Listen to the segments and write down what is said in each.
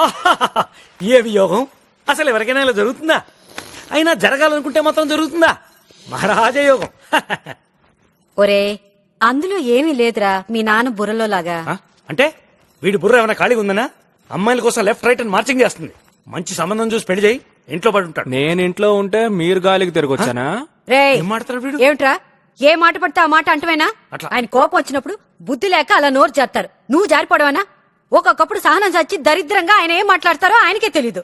ఆహాహాహా, ఏవి యోగం అసలు ఎవరికైనా ఇలా జరుగుతుందా? అయినా జరగాలనుకుంటే మాత్రం జరుగుతుందా? మహారాజయోగం. ఒరే అందులో ఏమీ లేదురా మీ నాన్న బుర్రలో లాగా. అంటే వీడి బుర్ర ఏమైనా ఖాళీగా ఉందనా? అమ్మాయిల కోసం లెఫ్ట్ రైట్ అని మార్చింగ్ చేస్తుంది. మంచి సంబంధం చూసి పెళ్లి చేయి, ఇంట్లో పడి ఉంటాడు. నేను ఇంట్లో ఉంటే మీరు గాలికి తిరగొచ్చానా? రే ఏం మాట్లాడతాడు వీడు? ఏమిట్రా ఏ మాట పడితే ఆ మాట అంటవేనా? అట్లా. ఆయన కోపం వచ్చినప్పుడు బుద్ధి లేక అలా నోరు చేస్తారు. నువ్వు జారిపోవడమేనా? ఒక్కొక్కప్పుడు సహనం చచ్చి దరిద్రంగా ఆయన ఏం మాట్లాడతారో ఆయనకే తెలీదు.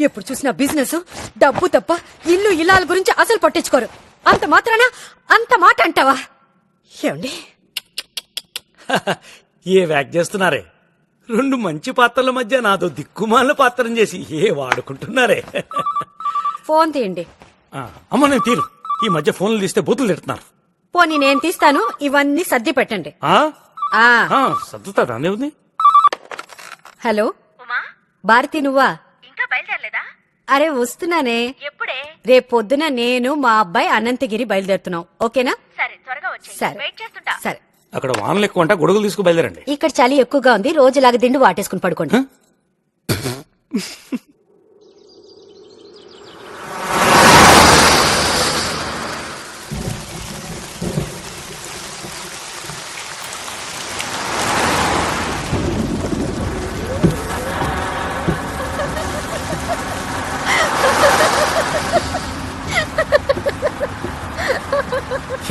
ఎప్పుడు చూసినా బిజినెస్ డబ్బు తప్ప ఇల్లు ఇల్లాల గురించి అసలు పట్టించుకోరు. అంత మాత్రాన అంత మాట అంటావా? ఏమండి ఏ వ్యాక్ చేస్తున్నారే? రెండు మంచి పాత్రల మధ్య నాతో దిక్కుమాల పాత్రం చేసి ఏ వాడుకుంటున్నారే? ఫోన్ తీయండి. అమ్మ నేను తీరు. ఈ మధ్య ఫోన్లు తీస్తే బూతులు తిడుతున్నారు. పోనీ నేను తీస్తాను, ఇవన్నీ సర్ది పెట్టండి. సర్దుతా దాని ఉంది. హలో భారతి నువ్వా? ఇంకా బయలుదేరలేదా? అరే వస్తున్నానే. ఎప్పుడే? రేపు పొద్దున నేను మా అబ్బాయి అనంతగిరి బయలుదేరుతున్నాం. ఓకేనా? సరే త్వరగా వచ్చేయ్. సరే వెయిట్ చేస్తుంటా. సరే. అక్కడ వానలు ఎక్కువ అంట, గొడుగులు తీసుకు బయలుదేరండి. ఇక్కడ చలి ఎక్కువగా ఉంది, రోజులాగా దిండు వాటేసుకుని పడుకోండి.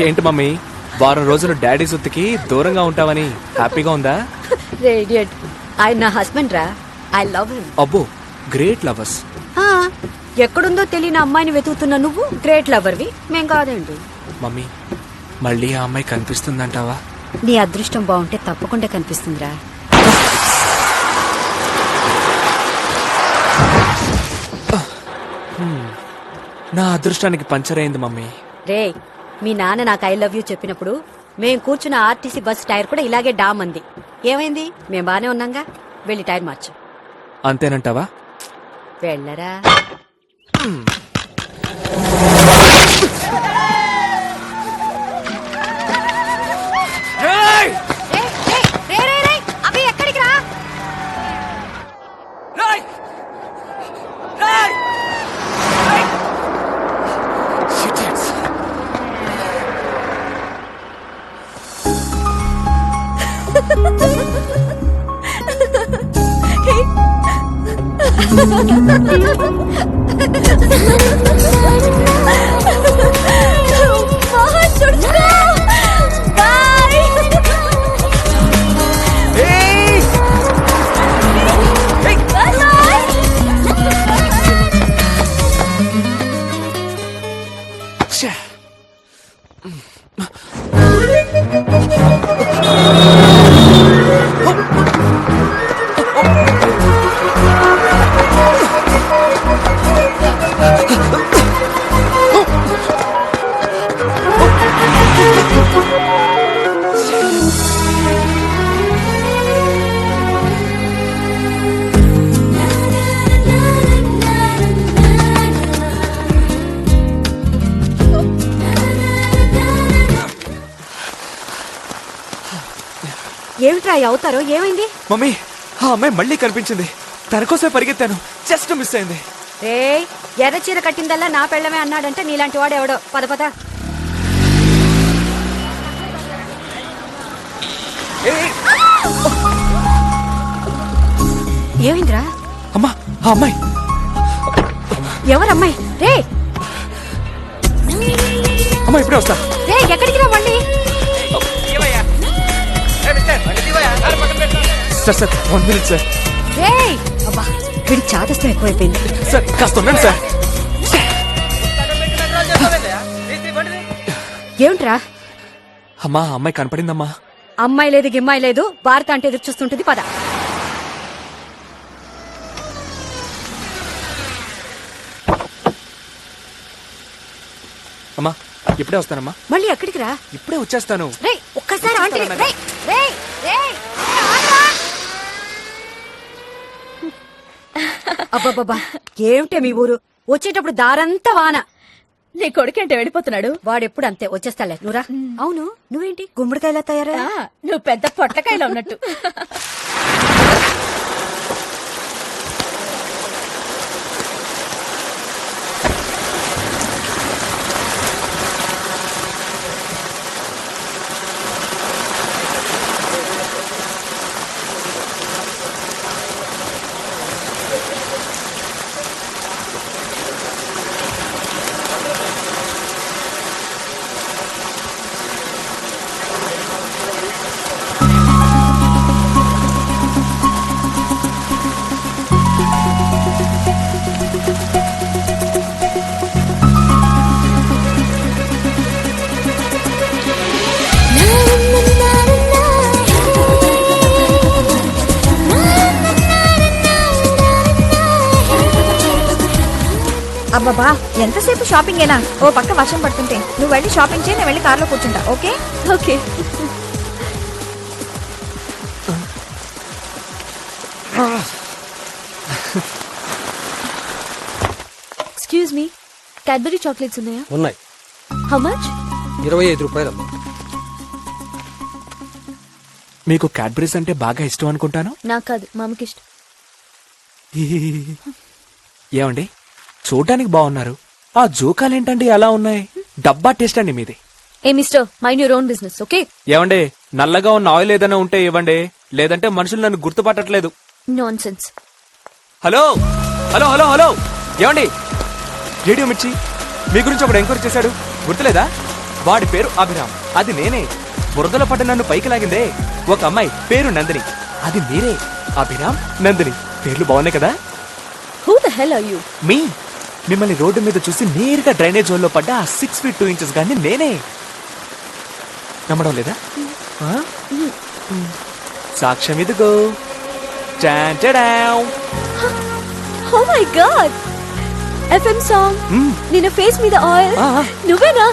ఏంటి మమ్మీ, వారం రోజులు డాడీ సొత్తుకి దూరంగా ఉంటావని హ్యాపీగా ఉందా? రేడియట్ ఆయన నా హస్బెండ్ రా. I love him. అబ్బో, గ్రేట్ లవర్స్. ఎక్కడుందో తెలియని అమ్మాయిని వెతుకుతున్న నువ్వు గ్రేట్ లవర్వి, మేం కాదండి. మమ్మీ, మళ్ళీ ఆ అమ్మాయి కనిపిస్తుందంటావా? నీ అదృష్టం బాగుంటే తప్పకుండా కనిపిస్తుందిరా. నా అదృష్టానికి పంచర్ అయింది మమ్మీ. రే మీ నాన్న నాకు ఐ లవ్ యూ చెప్పినప్పుడు మేం కూర్చున్న ఆర్టీసీ బస్ టైర్ కూడా ఇలాగే డామ్ అంది. ఏమైంది? మేం బానే ఉన్నాగా. వెళ్ళి టైర్ మార్చు. అంతేనంటావా? వెళ్ళరా. అవి ఎక్కడికి రా? ఛే! ఏమిట్రా అవుతారో? ఏమైంది? మమ్మీ, ఆ అమ్మాయి మళ్ళీ కనిపించింది. తన కోసమే పరిగెత్తాను, జస్ట్ మిస్ అయింది. రే ఎర్ర చీర కట్టిందల్లా నా పెళ్ళమే అన్నాడంటే నీలాంటి వాడు ఎవడో. పద పద. ఏమైందిరా? అమ్మా, ఆ అమ్మాయి. ఎవరమ్మాయి? రే అమ్మా, ఇప్పుడే వస్తా. రే ఎక్కడికి రా మళ్ళీ? Sir sir, 1 minute sir. రే అబ్బా వీడి చాదస్తం ఎక్కువైపోయింది. సార్ కాస్త ఉండండి సార్. ఏమిట్రా? అమ్మా, ఆ అమ్మాయి కనపడిందమ్మా. అమ్మాయి లేదు గిమ్మాయి లేదు, భారత అంటే ఎదురు చూస్తుంటుంది. పద. అమ్మా, ఇప్పుడే వస్తానమ్మా. మళ్ళీ ఎక్కడికి రా? ఇప్పుడే వచ్చేస్తాను. రే ఒక్కసారి ఆంటీ. రే రే రే అబ్బబ్బబ్బా ఏమిటే మీ ఊరు? వచ్చేటప్పుడు దారంతా వాన. నీ కొడుకంటే వెళ్ళిపోతున్నాడు. వాడెప్పుడు అంతే, వచ్చేస్తాలే. నువ్వురా. అవును నువ్వేంటి గుమ్మడికాయలా తయారా? నువ్వు పెద్ద పొట్టకాయలో ఉన్నట్టు. అబ్బబ్బా ఎంతసేపు షాపింగ్ ఏనా? ఓ పక్క వర్షం పడుతుంటే నువ్వు వెళ్ళి షాపింగ్ చేయి, నేను వెళ్ళి కార్లో కూర్చుంటా. Okay okay. Excuse me, Cadbury chocolates ఉన్నాయా? ఉన్నాయి. How much? 25 రూపాయలు. మీకు క్యాడ్బరీస్ అంటే బాగా ఇష్టం అనుకుంటాను. నాకు కాదు, మామకి ఇష్టం. ఏమండి, చూడ్డానికి బాగున్నారు, ఆ జోకాలేంటండి అలా ఉన్నాయి? డబ్బా టేస్ట్ అండి మీది. ఏ mister, mind your own business. Okay? ఏమండి, నల్లగా ఉన్న ఆయిల్ ఏదైనా ఉంటే ఇవ్వండి, లేదంటే మనుషులు నన్ను గుర్తుపట్టట్లేదు. Nonsense. Hello hello hello hello, ఏమండి, రేడియో మిర్చి మీ గురించి ఒకడు ఎంక్వైరీ చేశాడు, గుర్తులేదా? వాడి పేరు అభిరామ్, అది నేనే. బురదలో పడ్డ నన్ను పైకి లాగిందే ఒక అమ్మాయి, పేరు నందిని, అది మీరే. అభిరామ్, నందిని, పేర్లు బాగున్నాయి కదా? Who the hell are you? మీ మిమ్మల్ని రోడ్డు మీద చూసి నేరుగా డ్రైనేజ్ హోల్లో పడ్డ 6 feet 2 inches గాని నేనే. నమ్మడం లేదా? ఆ? సాక్ష్యం ఇదిగో. టాన్ టాడావ్. Oh my god, FM song. నిన్న ఫేస్ మీద ఆయిల్ ఆ. నువ్వేనా?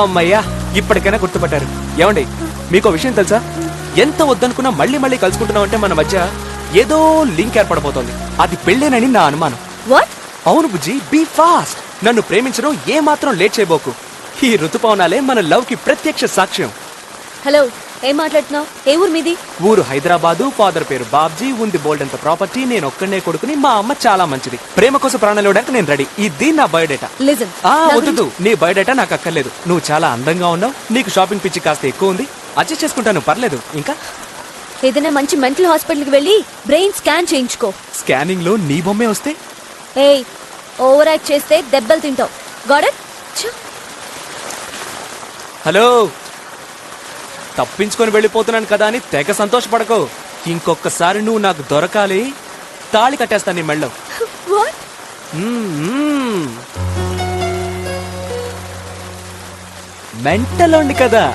అమ్మయ్యా, ఇప్పటికైనా గుర్తుపట్టారు. ఏమండి, మీకో విషయం తెలుసా? ఎంత వద్దనుకున్నా మళ్ళీ మళ్ళీ కలుసుకుంటున్నాం అంటే మన మధ్య ఏదో లింక్ ఏర్పడబోతోంది. అది పెళ్ళేనని నా అనుమానం. వాట్? అవును బుజ్జి, బీ ఫాస్ట్. నన్ను ప్రేమించడం ఏ మాత్రం లేట్ చేయబోకు. ఈ ఋతుపవనాలే మన లవ్ కి ప్రత్యక్ష సాక్ష్యం. హలో, ఏం మాట్లాడుతున్నావు? ఏ ఊరు మీది? ఊరు హైదరాబాదు, ఫాదర్ పేరు బాబ్జీ, ఉంది బోల్డ్ అంత ప్రాపర్టీ, నేను ఒక్కనే కొడుకుని, మా అమ్మ చాలా మంచిది, ప్రేమ కోసం ప్రాణాలు ఇవ్వడానికి నేను రెడీ. ఇది నా బయోడేటా. లిజన్, వద్దు, నీ బయోడేటా నాకు అక్కర్లేదు. నువ్వు చాలా అందంగా ఉన్నావు, నీకు షాపింగ్ పిచ్చి కాస్త ఎక్కువ ఉంది, అడ్జస్ట్ చేసుకుంటాను, పర్లేదు. ఇంకా ఏదైనా మంచి మెంటల్ హాస్పిటల్ కి వెళ్ళి బ్రెయిన్ స్కాన్ చేయించుకో. స్కానింగ్ లో నీ బొమ్మే వస్తే? ఏయ్, ఓవర్ యాక్ట్ చేస్తే దెబ్బలు తింటావు. Got it? హలో, తప్పించుకొని వెళ్ళిపోతున్నాను కదా అని తెగ సంతోషపడకు. ఇంకొకసారి నువ్వు నాకు దొరకాలి, తాళి కట్టేస్తాను నీ మెళ్ళో. వాట్? మెంటలోండి కదా.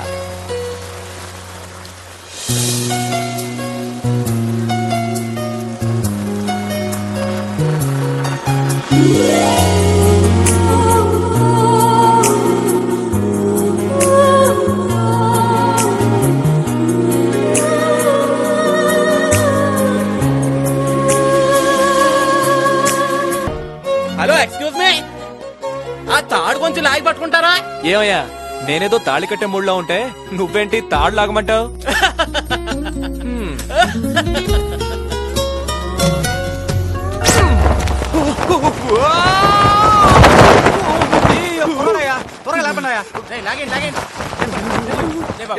హలో, ఎక్స్క్యూజ్ మీ, ఆ తాడు కొంచెం లాగి పట్టుకుంటారా? ఏమయ్యా, నేనేదో తాళి కట్టే మూడ్లో ఉంటే నువ్వేంటి తాడు లాగమంటావు? త్వరగా లేపండి. లాగండి లాగండి.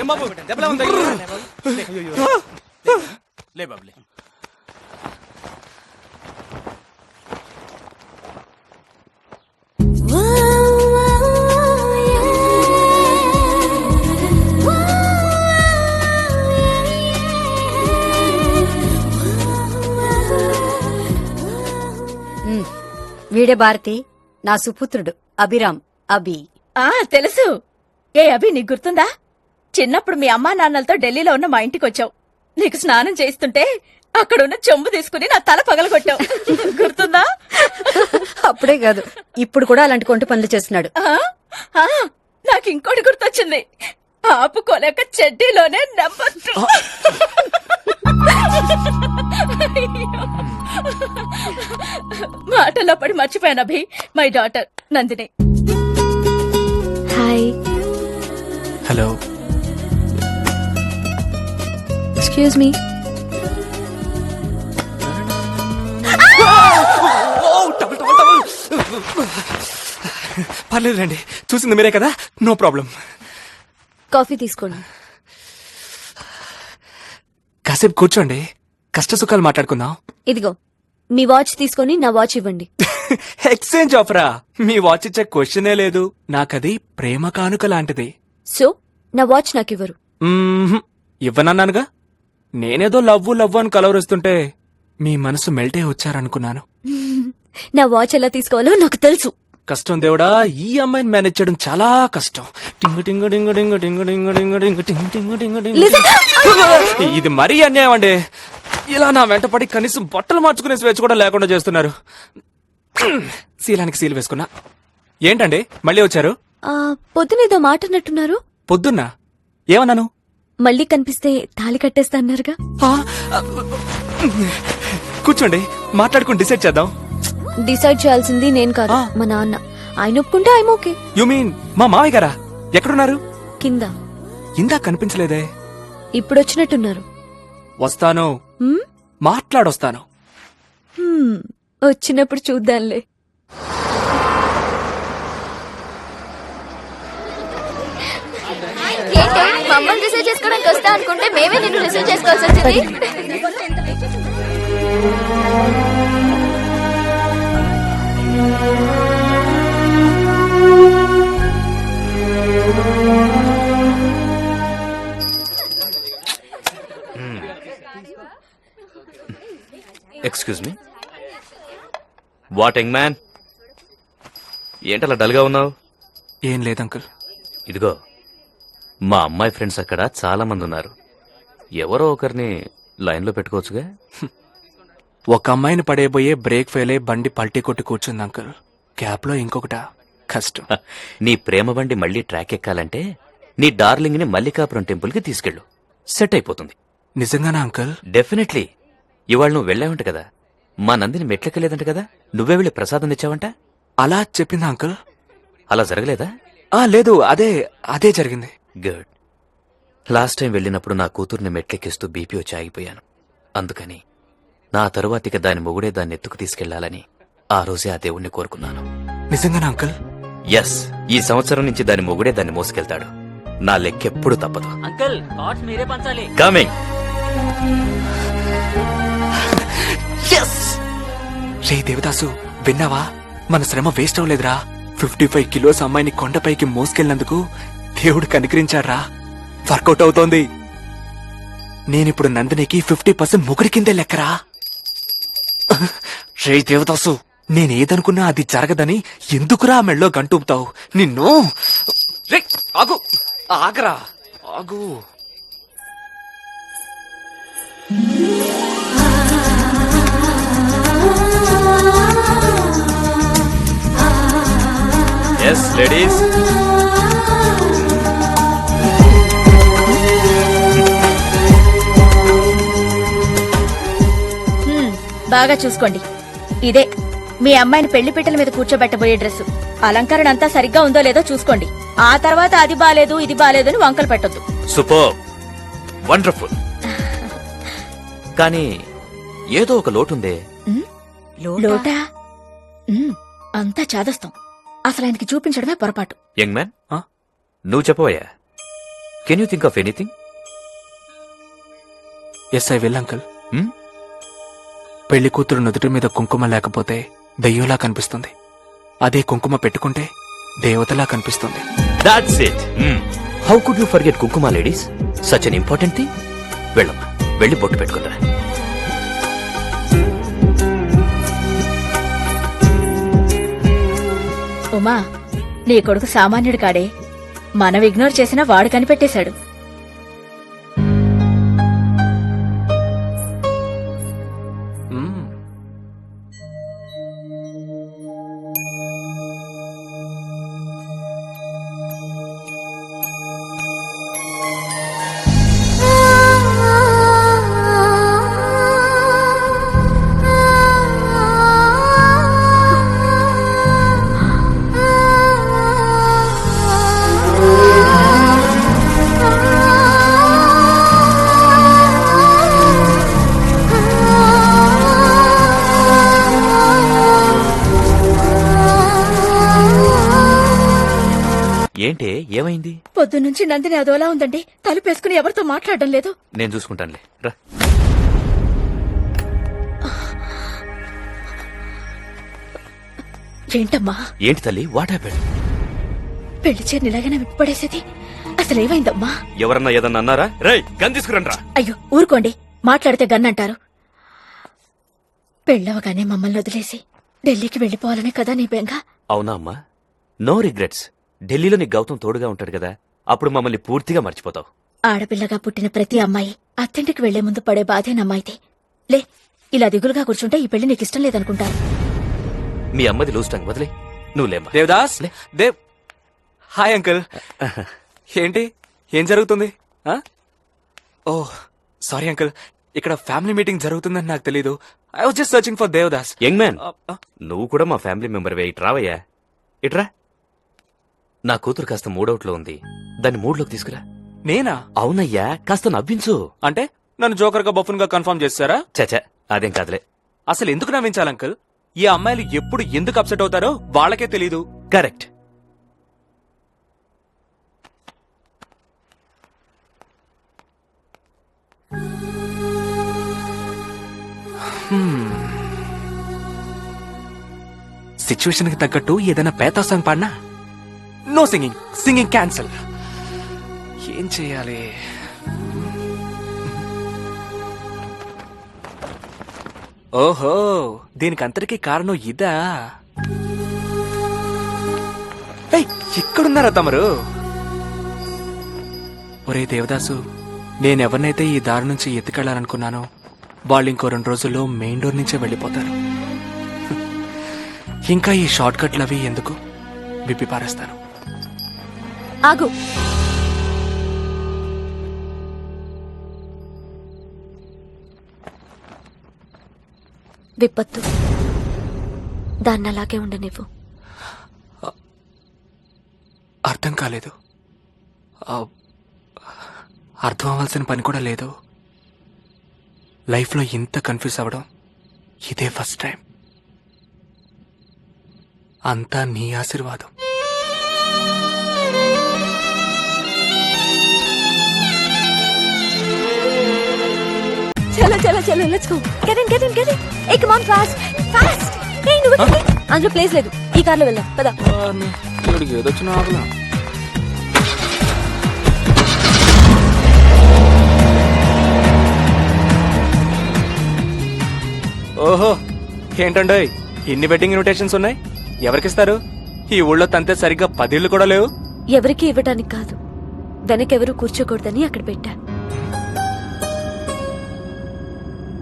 ఏం బాబు, దెబ్బలా ఉంది? లే బాబులే. వీడే భారతి, నా సుపుత్రుడు అభిరామ్, అభి. తెలుసు. ఏ అభి, నీకు గుర్తుందా? చిన్నప్పుడు మీ అమ్మా నాన్నలతో ఢిల్లీలో ఉన్న మా ఇంటికి వచ్చావు. నీకు స్నానం చేస్తుంటే అక్కడున్న చెంబు తీసుకుని నా తల పగలగొట్టావు. గుర్తుందా? అప్పుడే కాదు, ఇప్పుడు కూడా అలాంటి కొంటి పనులు చేస్తున్నాడు. నాకు ఇంకోటి గుర్తొచ్చింది. ఆపుకోలేక చెడ్డీలోనే నెంబర్ 2. మాటల్లో పడి మర్చిపోయాను Abhi. My daughter Nandini. Hi. Hello. Excuse me. పర్లేదులేండి, చూసింది మీరే కదా, నో ప్రాబ్లం. కాఫీ తీసుకోండి. కాసేపు కూర్చోండి, కష్ట సుఖాలు మాట్లాడుకుందాం. ఇదిగో మీ వాచ్ తీసుకొని నా వాచ్ ఇవ్వండి. ఎక్స్చేంజ్ ఆఫరా? మీ వాచ్ ఇచ్చే క్వశ్చనే లేదు. నాకది ప్రేమ కానుక లాంటిది. సో నా వాచ్ నాకివ్వరు? ఇవ్వనన్నానుగా. నేనేదో లవ్వు అని కలవరుస్తుంటే మీ మనసు మెల్టే వచ్చారనుకున్నాను. నా వాచ్ ఎలా తీసుకోవాలో నాకు తెలుసు. కష్టం దేవుడా, ఈ అమ్మాయిని మేనేజ్ చేయడం చాలా కష్టం. టింగు టింగు టింగు టింగు టింగు టింగు టింగు టింగు టింగు టింగు టింగు టింగు. ఇది మరీ అన్యాయం అండి. ఇలా నా వెంట పడి కనీసం బట్టలు మార్చుకునే స్వేచ్ఛ కూడా లేకుండా చేస్తున్నారు. శీలానికి సీలు వేసుకున్నా. ఏంటండి మళ్ళీ వచ్చారు? పొద్దునేదో మాట అన్నట్టున్నారు. పొద్దున్నా ఏమన్నాను? మళ్ళీ కనిపిస్తే తాళి కట్టేస్తా అన్నారుగా. ఆ, కూర్చోండి, మాట్లాడుకుని డిసైడ్ చేద్దాం. డిసైడ్ చేయాల్సింది నేను కాదు, మా నాన్న. ఆయన ఒప్పుకుంటే ఐమ్ ఓకే. యు మీన్ మా మావయ్య గారా? ఎక్కడున్నారు? కింద. ఇందా కనిపించలేదే. ఇప్పుడు వచ్చినట్టున్నారు. వస్తాను, మాట్లాడొస్తాను. వచ్చినప్పుడు చూద్దాంలే. మమ్మల్ని రిసీవ్ చేసుకోవడానికి వస్తా అనుకుంటే మేమే నిన్ను రిసీవ్ చేసుకోవాల్సి వచ్చింది. Excuse me. What young man, ఏంటలా డల్గా ఉన్నావు? ఏం లేదు అంకుల్. ఇదిగో, మా అమ్మాయి ఫ్రెండ్స్ అక్కడ చాలా మంది ఉన్నారు. ఎవరో ఒకరిని లైన్లో పెట్టుకోవచ్చుగా. ఒక అమ్మాయిని పడేయబోయే బ్రేక్ ఫెయిల్ అయి బండి పల్టీ కొట్టి కూర్చుంది అంకుల్. క్యాప్ లో ఇంకొకట కష్టం. నీ ప్రేమ బండి మళ్ళీ ట్రాక్ ఎక్కాలంటే నీ డార్లింగ్ ని మల్లికాపురం టెంపుల్ కి తీసుకెళ్ళు, సెట్ అయిపోతుంది. నిజంగానా అంకుల్? డెఫినెట్లీ. ఇవాళ నువ్వు వెళ్ళావంట కదా, మా నందిని మెట్లెక్కలేదంట కదా, నువ్వే వెళ్ళి ప్రసాదం తెచ్చావంట. అలా చెప్పిందా అంకుల్? అలా జరగలేదా? లేదు, అదే జరిగింది. గుడ్. లాస్ట్ టైం వెళ్ళినప్పుడు నా కూతుర్ని మెట్లెక్కిస్తూ బీపీ వచ్చి ఆగిపోయాను. అందుకని నా తరువాతిక దాని మొగుడే దాన్ని ఎత్తుకు తీసుకెళ్లాలని ఆ రోజే ఆ దేవుణ్ణి కోరుకున్నాను. నిజంగానా అంకుల్? ఎస్, ఈ సంవత్సరం నుంచి దాని మొగుడే దాన్ని మోసుకెళ్తాడు. నా లెక్కెప్పుడు తప్పదు. అంకుల్ కార్డ్స్ మీరే పంచాలి. కమింగ్. రే దేవదాసు, విన్నావా? మన శ్రమ వేస్ట్ అవ్వలేదురా. 55 కిలోస్ అమ్మాయిని కొండపైకి మోసుకెళ్ళినందుకు దేవుడు కనికరించాడ్రా. వర్కౌట్ అవుతోంది. నేనిప్పుడు నందినికి 50% మొగుడి కిందే లెక్కరా. రే దేవదాసు, నేనేదనుకున్నా అది జరగదని ఎందుకురా మెళ్ళో గంటూపుతావు? నిన్ను రే ఆగు, ఆగరా, ఆగు. Yes ladies. బాగా చూసుకోండి. ఇదే మీ అమ్మాయిని పెళ్లి పీటల మీద కూర్చోబెట్టబోయే డ్రెస్సు. అలంకరణ అంతా సరిగ్గా ఉందో లేదో చూసుకోండి. ఆ తర్వాత అది బాలేదు ఇది బాలేదు అని వంకలు పెట్టొద్దు. Super, wonderful. కానీ ఏదో ఒక లోటుందే. లోటా? అంతా చాదస్తాం. అసలు ఆయనకి చూపించడమే పొరపాటు. యంగ్ మ్యాన్, నువ్వు చెప్పవయ్యా. Can you think of anything? Yes I will uncle. పెళ్లి కూతురు నుదుటి మీద కుంకుమ లేకపోతే దెయ్యంలా కనిపిస్తుంది. అదే కుంకుమ పెట్టుకుంటే దేవతలా కనిపిస్తుంది. That's it. How could you forget కుంకుమ ladies? Such an important thing. వెళ్ళమ్మా, వెళ్ళి బొట్టు పెట్టుకుందా. ఉమా, నీ కొడుకు సామాన్యుడు కాడే. మనం ఇగ్నోర్ చేసినా వాడు కనిపెట్టేశాడు. ఏంటే, ఏమైంది? పొద్దున్నుంచి నందిని అదోలా ఉందండి. తలుపేసుకుని ఎవరితో మాట్లాడడం లేదు. నేను చూసుకుంటానులే, రా. ఏంటమ్మా? ఏంటి తల్లి, వాట్ హ్యాపెండ్? పెళ్లి చీరని ఇలాగైనా విప్పడేసేది? అసలేమైందమ్మా? ఎవరన్నా ఏదన్నా అన్నారా? రేయ్, గన్ తీసుకురండ్రా. అయ్యో ఊరుకోండి, మాట్లాడితే గన్నంటారు. పెళ్ళవగానే మమ్మల్ని వదిలేసి ఢిల్లీకి వెళ్లిపోవాలనే కదా నీ బెంగ? అవునా అమ్మా? No regrets. ఢిల్లీలో నీ గౌతమ్ తోడుగా ఉంటాడు కదా, అప్పుడు మమ్మల్ని పూర్తిగా మర్చిపోతావు. ఆడపిల్లగా పుట్టిన ప్రతి అమ్మాయి అత్తింటికి వెళ్లే ముందు పడే బాధేనమ్మాయితే. లే, ఇలా దిగులుగా కూర్చుంటే ఈ పెళ్లి నీకిష్టం లేదనుకుంటారు. మీ అమ్మది లూజ్ టంగ్ వదిలే. నువ్వు లేమ్మా. దేవదాస్ లే. Dev hi uncle. ఏంటి ఏం జరుగుతుంది? ఓ సారీ అంకుల్, ఇక్కడ ఫ్యామిలీ మీటింగ్ జరుగుతుందని నాకు తెలీదు. I was just searching for Devdas. Young man, నువ్వు కూడా మా ఫ్యామిలీ మెంబర్ వే. ఇటు రావయ్యా, ఇట్రా. నా కూతురు కాస్త మూడౌట్లో ఉంది, దాన్ని మూడ్లోకి తీసుకురా. నేనా? అవునయ్యా, కాస్త నవ్వించు. అంటే నన్ను జోకర్ గా బఫున్ గా కన్ఫర్మ్ చేస్తారా? చచా, అదేం కాదులే. అసలు ఎందుకు నవ్వించాలి అంకుల్? ఈ అమ్మాయిలు ఎప్పుడు ఎందుకు అప్సెట్ అవుతారో వాళ్ళకే తెలీదు. కరెక్ట్. సిచ్యువేషన్ కి తగ్గట్టు ఏదైనా పేతా సాంగ్ పాడినా? No singing, singing cancel. ఏం చేయాలి? ఓహో, దీనికి అంతటికీ కారణం ఇదా? ఏయ్, ఎక్కడున్నారా తమరు? ఒరే దేవదాసు, నేనెవరినైతే ఈ దారి నుంచి ఎత్తుకెళ్లాలనుకున్నానో వాళ్ళు ఇంకో 2 రోజుల్లో మెయిన్ డోర్ నుంచే వెళ్ళిపోతారు. ఇంకా ఈ షార్ట్ కట్లు అవి ఎందుకు? విప్పి పారేస్తాను. ఆగు. విపత్తు, దాన్ని అలాగే ఉండనివ్వు. అర్థం కాలేదు. అర్థం అవ్వాల్సిన పని కూడా లేదు. లైఫ్లో ఇంత కన్ఫ్యూజ్ అవ్వడం ఇదే ఫస్ట్ టైం. అంతా నీ ఆశీర్వాదం. చలో చలో చలో let's go. Get in get in get in. ఏ కమ్ ఆన్ ఫాస్ట్ ఫాస్ట్. ఏ నువ్వు అందులో ప్లేస్ లేదు, ఈ కార్లో వెళ్దాం పద. ఏదొచ్చిన ఆగలా. ఓహో, ఏంటండో ఇన్ని వెడ్డింగ్ ఇన్విటేషన్స్ ఉన్నాయి? ఎవరికిస్తారు? ఈ ఊళ్ళో తంతే సరిగ్గా 10 ఇళ్ళు కూడా లేవు. ఎవరికి ఇవ్వడానికి కాదు, వెనకెవరూ కూర్చోకూడదని అక్కడ పెట్టా.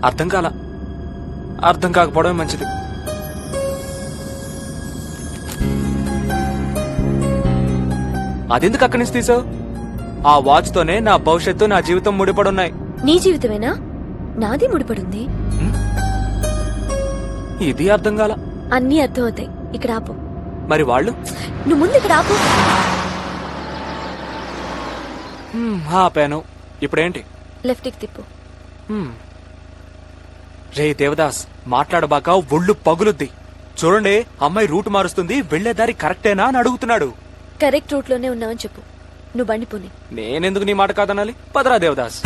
అర్థం కాల. అర్థం కాకపోవడమే మంచిది. అదెందుకు అక్కడి నుంచి తీసావు? ఆ వాచ్ తోనే నా భవిష్యత్తు, నా జీవితం ముడిపడున్నాయి. నీ జీవితమేనా? నాది ముడిపడుంది. ఇది అర్థం కాల. అన్నీ అర్థమవుతాయి. ఇక్కడ ఆపు. మరి వాళ్ళు? నువ్వు ముందు ఇక్కడ ఆపు. ఆపాను. ఇప్పుడేంటి? లెఫ్ట్కి తిప్పు. రే దేవదాస్, మాట్లాడబాక ఒళ్ళు పగులుద్ది. చూడండి, అమ్మాయి రూట్ మారుస్తుంది, వెళ్లే దారి కరెక్టేనా అని అడుగుతున్నాడు. కరెక్ట్ రూట్ లోనే ఉన్నావని చెప్పు. నువ్వు బండి పోనీ. నేనెందుకు నీ మాట కాదనాలి? పదరా దేవదాస్.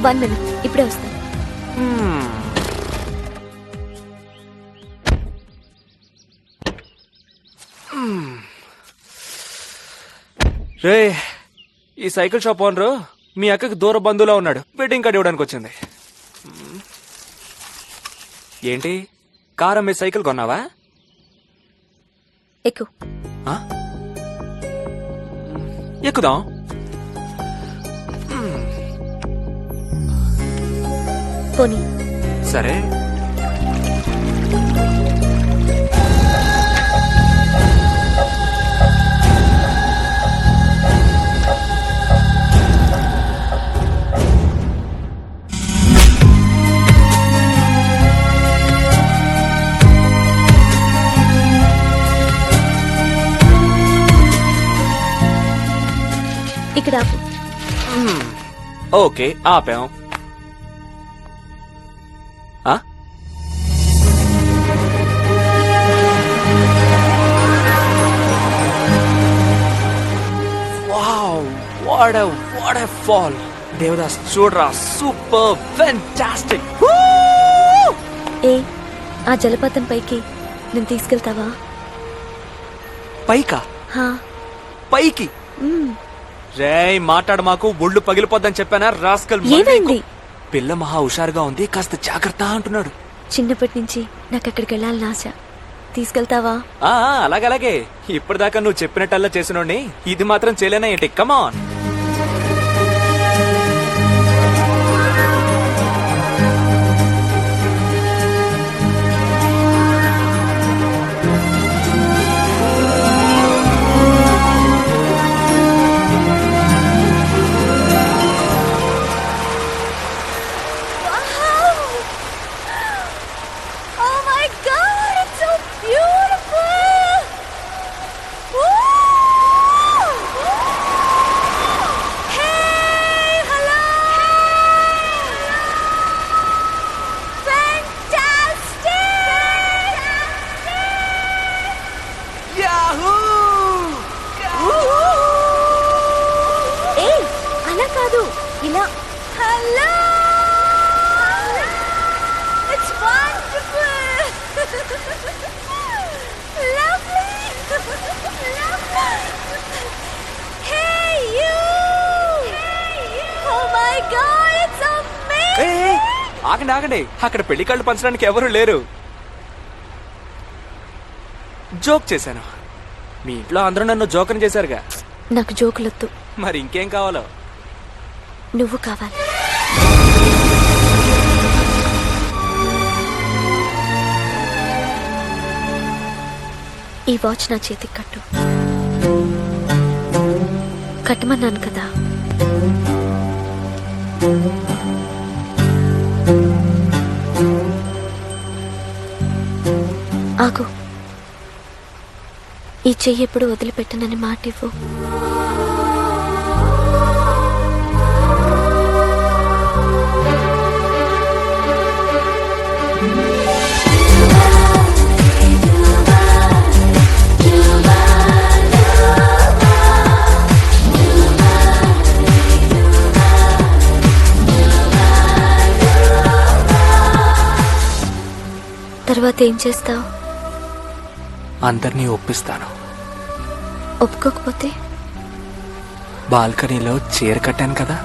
వన్ మినిట్, ఇప్పుడే వస్తాను. రే, ఈ సైకిల్ షాప్ ఓనరు మీ అక్కకి దూర బంధువులా ఉన్నాడు. వెడ్డింగ్ కార్డు ఇవ్వడానికి వచ్చింది. ఏంటి, కారం మీ సైకిల్ కొన్నావా? ఎక్కు. ఎక్కుదాం. పోనీ. సరే. ఇక్కడ ఆపు. ఓకే, ఆపాం. What a fall. దేవదాస్ చూడరా, సూపర్ ఫెంటాస్టిక్. ఏ, ఆ జలపాతం పైకి నేను తీసుకెళ్తావా? పైకా? హా. పైకి? రేయ్, మాట్లాడు, మాకు ఒళ్ళు పగిలిపోద్దని చెప్పానా రాస్కల్. ఏమైంది? పిల్ల మహా హుషారుగా ఉంది, కాస్త జాగ్రత్త అంటున్నాడు. చిన్నప్పటి నుంచి నాకు అక్కడికి వెళ్ళాలని ఆశ. తీసుకెళ్తావా? అలాగే ఇప్పటిదాకా నువ్వు చెప్పినట్టల్లా చేసినోడిని ఇది మాత్రం చేయలేనా ఏంటి? కమాన్. Oh my god, it's so beautiful! Hey, hello! Fantastic! Hey, అలా కాదు, ఇలా. Hello! It's wonderful! Lovely! Hey, you! Oh my god, it's amazing! ఆగండి అక్కడ పెళ్లి కళ్ళు పంచడానికి ఎవరు లేరు. జోక్ చేశాను. మీ ఇంట్లో అందరూ నన్ను జోకని చేశారుగా. నాకు జోకులొద్దు, మరి ఇంకేం కావాలో? నువ్వు కావాలి. ఈ వాచ్ నా చేతికి కట్టు. కట్టమన్నాను కదా. ఆగు. ఈ చెయ్యి ఎప్పుడు వదిలిపెట్టనని మాట ఇవ్వు. తర్వాత ఏం చేస్తావు? అందరినీ ఒప్పిస్తాను. ఒప్పుకోకపోతే? బాల్కనీలో చీర కట్టాను కదా,